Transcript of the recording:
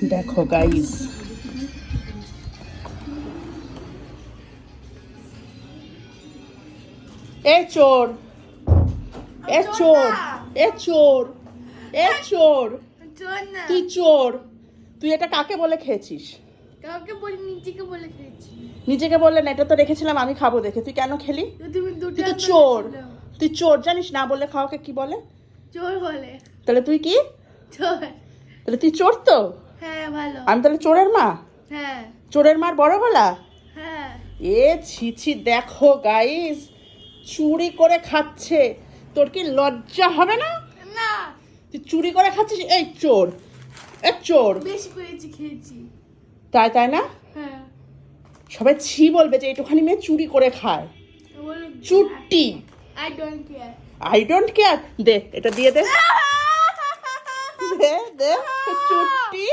দেখো গাইস, এ চোর, এ চোর, এ চোর, এ চোর, তুই চোর। তুই এটা কাকে বলে খেয়েছিস? কাউকে বলি, নিজেকে বলে খেয়েছি। নিজেকে বললে না, এটা তো রেখেছিলাম আমি খাবো দেখে, তুই কেন খেলি? তুমি দুটো তুই তো চোর, তুই চোর। জানিস না বললে খাওয়াকে কি বলে? চোর বলে। তাহলে তুই কি? চোর। তাহলে তুই চোর তো? হ্যাঁ ভালো। আমি তাহলে চোরের মা? হ্যাঁ চোরের মার বড় গলা? হ্যাঁ। এ ছি ছি, দেখো গাইস, চুরি করে খাচ্ছে। তোর কি লজ্জা হবে না? না, তুই চুরি করে খাচ্ছিস? এই চোর, এ চোর। বেশি করেছি, খেয়েছি। তাই তাই না? হ্যাঁ। সবাই ছি বলবে যে একটুখানি মেয়ে চুরি করে খায়, চুট্টি। I don't care. I don't care. দে, এটা দিয়ে দে, দে দে, চুট্টি।